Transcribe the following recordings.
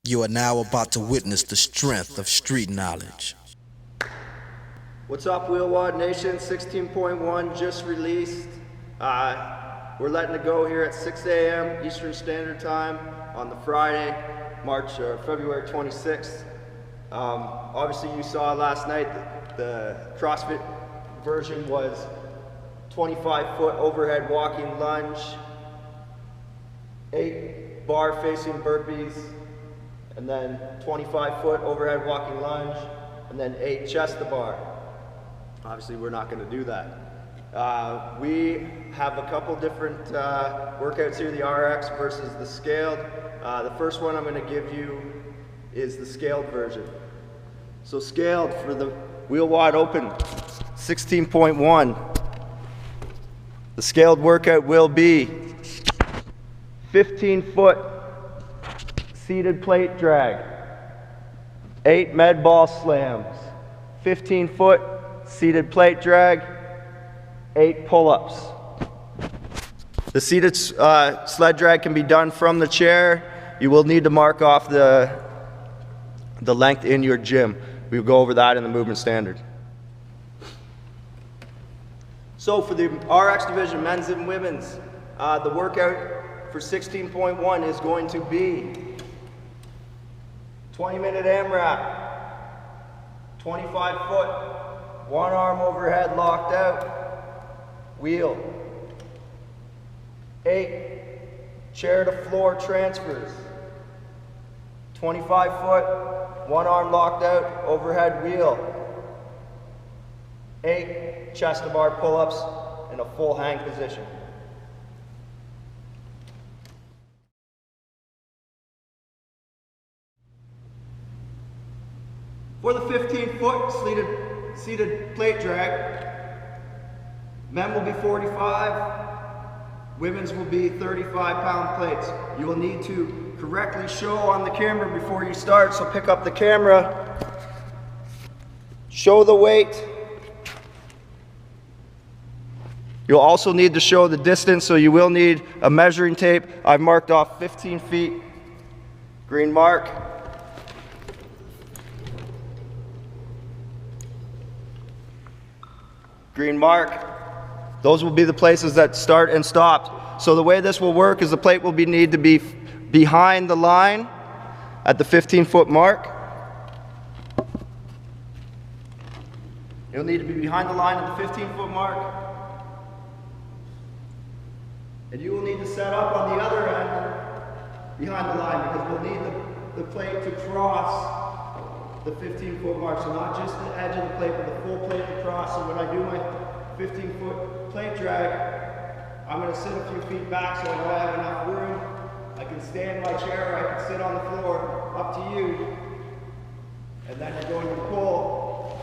You are now about to witness the strength of street knowledge. What's up, Wheelwod Nation? 16.1 just released. We're letting it go here at 6 a.m. Eastern Standard Time on the Friday, February 26th. Obviously, you saw last night the CrossFit version was 25-foot overhead walking lunge, 8 bar facing burpees, and then 25-foot overhead walking lunge, and then 8 chest to bar. Obviously, we're not going to do that. We have a couple different workouts here, the RX versus the scaled. The first one I'm going to give you is the scaled version. So scaled for the Wheelwod Open 16.1. The scaled workout will be 15-foot seated plate drag, 8 med ball slams, 15-foot seated plate drag, 8 pull-ups. The seated sled drag can be done from the chair. You will need to mark off the length in your gym. We'll go over that in the movement standard. So for the RX division, men's and women's, the workout for 16.1 is going to be 20-minute AMRAP, 25-foot, one arm overhead locked out, wheel, 8 chair to floor transfers, 25-foot, one arm locked out, overhead wheel, 8 chest to bar pull-ups in a full hang position. For the 15-foot seated plate drag, men will be 45, women's will be 35-pound plates. You will need to correctly show on the camera before you start, so pick up the camera, show the weight. You'll also need to show the distance, so you will need a measuring tape. I've marked off 15 feet, green mark. Green mark. Those will be the places that start and stop. So the way this will work is the plate will need to be behind the line at the 15-foot mark. It'll need to be behind the line at the 15-foot mark. And you will need to set up on the other end behind the line, because we'll need the plate to cross the 15-foot mark. So not just the edge of the plate, but the full plate to cross. So when I do my 15-foot plate drag, I'm going to sit a few feet back so I know I have enough room. I can stand in my chair, or I can sit on the floor, up to you. And then you're going to pull.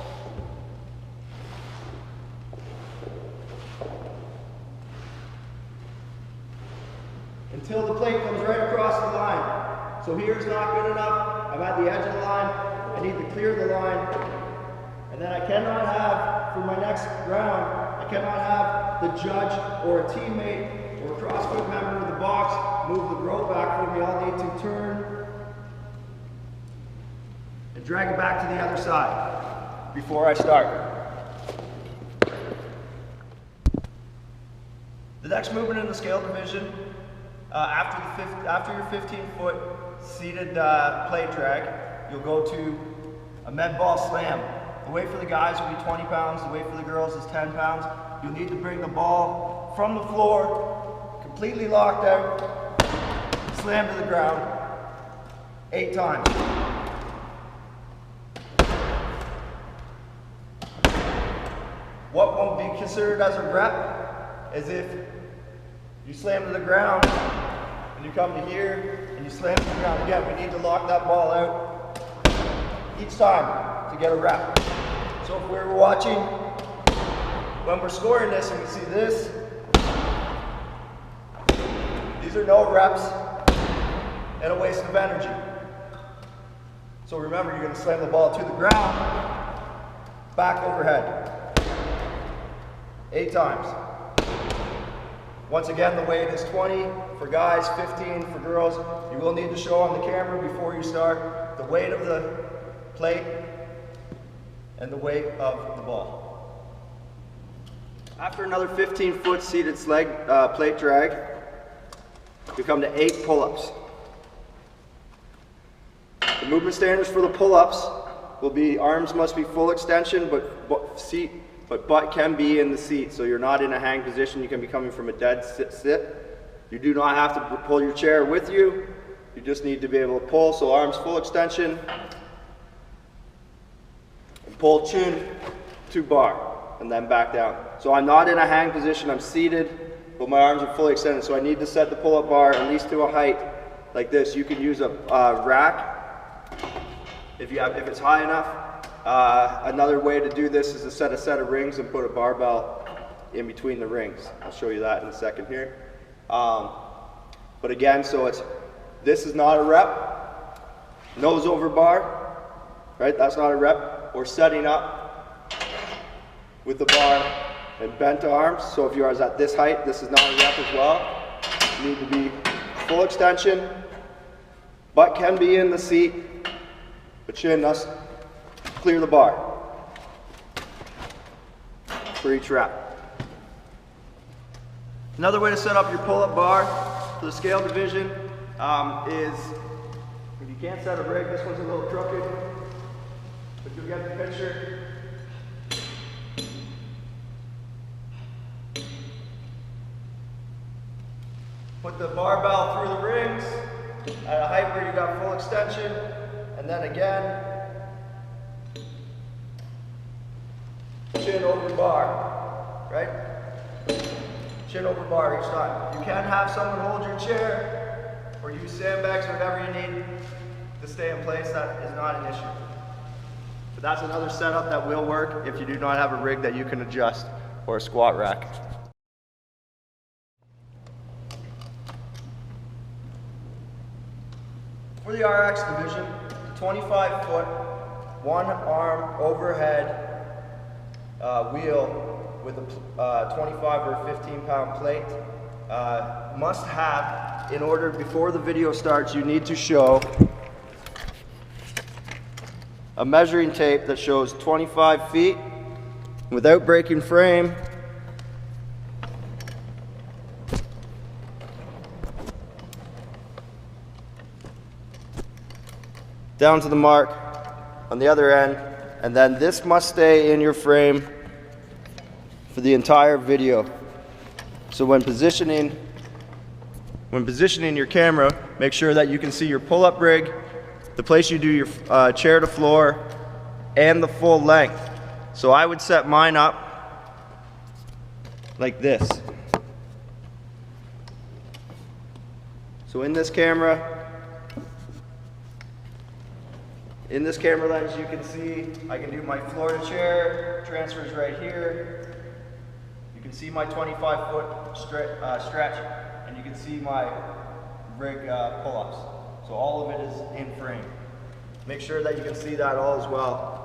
Until the plate comes right across the line. So here's not good enough. I'm at the edge of the line. I need to clear the line. And then I cannot have, for my next round, I cannot have the judge or a teammate or a CrossFit member of the box move the rope back for me. I'll need to turn and drag it back to the other side before I start. The next movement in the scale division, after your 15-foot seated plate drag, you'll go to a med ball slam. The weight for the guys will be 20 pounds, the weight for the girls is 10 pounds. You'll need to bring the ball from the floor, completely locked out, slam to the ground, 8 times. What won't be considered as a rep is if you slam to the ground and you come to here and you slam to the ground again. We need to lock that ball out each time to get a rep. So if we're watching, when we're scoring this and we see this, these are no reps and a waste of energy. So remember, you're going to slam the ball to the ground, back overhead, 8 times. Once again, the weight is 20 for guys, 15 for girls. You will need to show on the camera before you start the weight of the plate and the weight of the ball. After another 15-foot seated plate drag, you come to 8 pull-ups. The movement standards for the pull-ups will be arms must be full extension, but butt can be in the seat, so you're not in a hang position. You can be coming from a dead sit. You do not have to pull your chair with you. You just need to be able to pull, so arms full extension. And pull chin to bar, and then back down. So I'm not in a hang position, I'm seated, but my arms are fully extended, so I need to set the pull-up bar at least to a height like this. You can use a rack if it's high enough. Another way to do this is to set a set of rings and put a barbell in between the rings. I'll show you that in a second here. But again, so this is not a rep. Nose over bar, right? That's not a rep. We're setting up with the bar and bent arms. So if yours at this height, this is not a rep as well. You need to be full extension. Butt can be in the seat, but chin must clear the bar for each rep. Another way to set up your pull-up bar for the scale division is, if you can't set a rig, this one's a little crooked, but you'll get the picture. Put the barbell through the rings at a height where you got full extension, and then again, chin over bar, right? Chin over bar each time. You can have someone hold your chair or use sandbags or whatever you need to stay in place. That is not an issue. But that's another setup that will work if you do not have a rig that you can adjust or a squat rack. For the RX division, the 25-foot, one-arm overhead wheel with a 25 or 15-pound plate must have, in order, before the video starts, you need to show a measuring tape that shows 25 feet without breaking frame. Down to the mark on the other end, and then this must stay in your frame for the entire video. So when positioning your camera, make sure that you can see your pull-up rig, the place you do your chair to floor, and the full length. So I would set mine up like this. So in this camera lens, you can see I can do my floor to chair, transfers right here. You can see my 25-foot stretch, and you can see my rig pull-ups. So all of it is in frame. Make sure that you can see that all as well.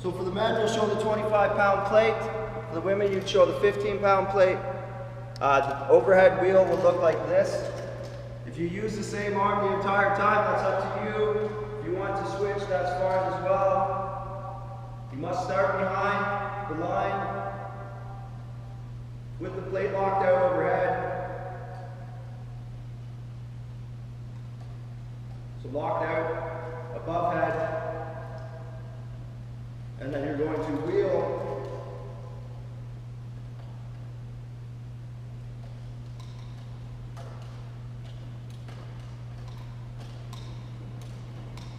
So for the men, you'll show the 25-pound plate. For the women, you'd show the 15-pound plate. The overhead wheel will look like this. If you use the same arm the entire time, that's up to you. If you want to switch, that's fine as well. You must start behind the line with the plate locked out overhead. So locked out above head. And then you're going to wheel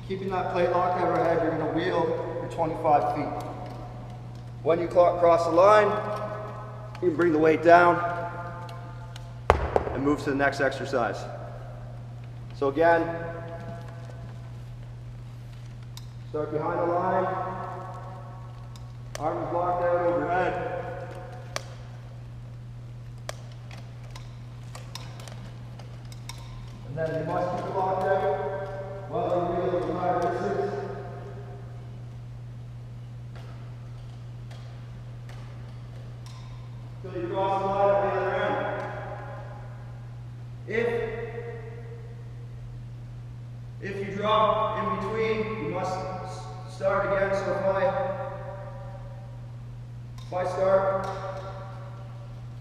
keeping that plate locked overhead, you're going to wheel your 25 feet. When you cross the line, you can bring the weight down and move to the next exercise. So again, start behind the line, arms locked out overhead. And then you must keep it locked out while you wheel the entire distance. you cross the line at the other end. If you drop in between, you must start again. So if I start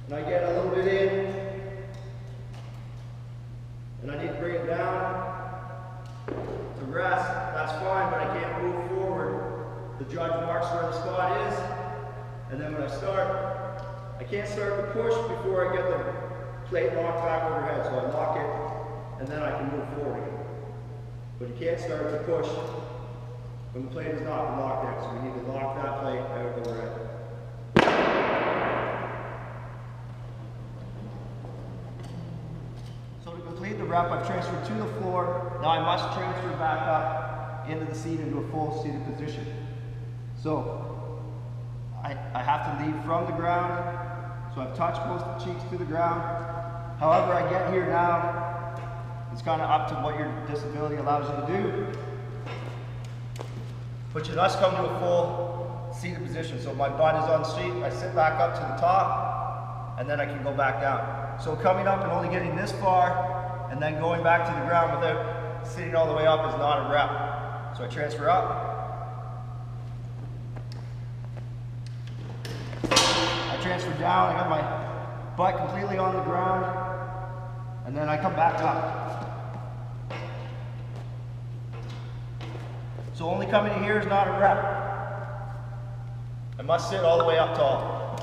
and I get a little bit in, and I need to bring it down to rest, that's fine, but I can't move forward. The judge marks where the spot is, and then when I start, I can't start to push before I get the plate locked back overhead. So I lock it, and then I can move forward again. But you can't start to push when the plate is not locked in. So we need to lock that plate out overhead. So to complete the rep, I've transferred to the floor. Now I must transfer back up into the seat into a full seated position. So I have to lead from the ground. So I've touched both the cheeks to the ground. However I get here now, it's kind of up to what your disability allows you to do. But you must come to a full seated position. So my butt is on the seat, I sit back up to the top, and then I can go back down. So coming up and only getting this far, and then going back to the ground without sitting all the way up is not a rep. So I transfer up. I transfer down, I got my butt completely on the ground, and then I come back up. So only coming in here is not a rep. I must sit all the way up tall,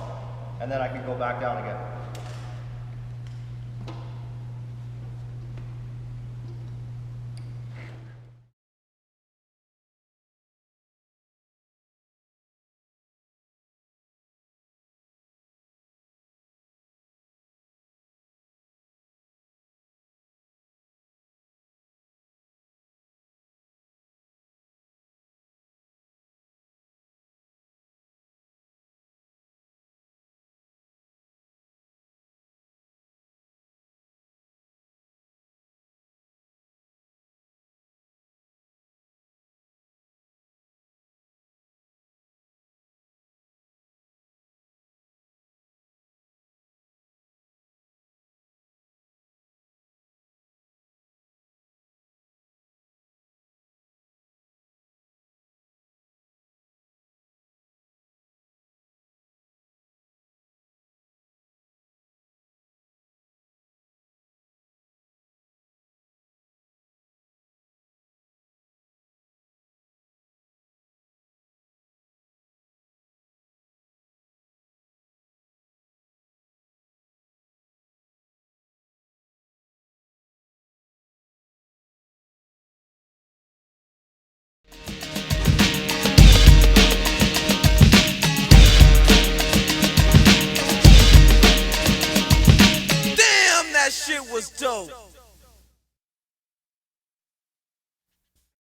and then I can go back down again. That shit was dope.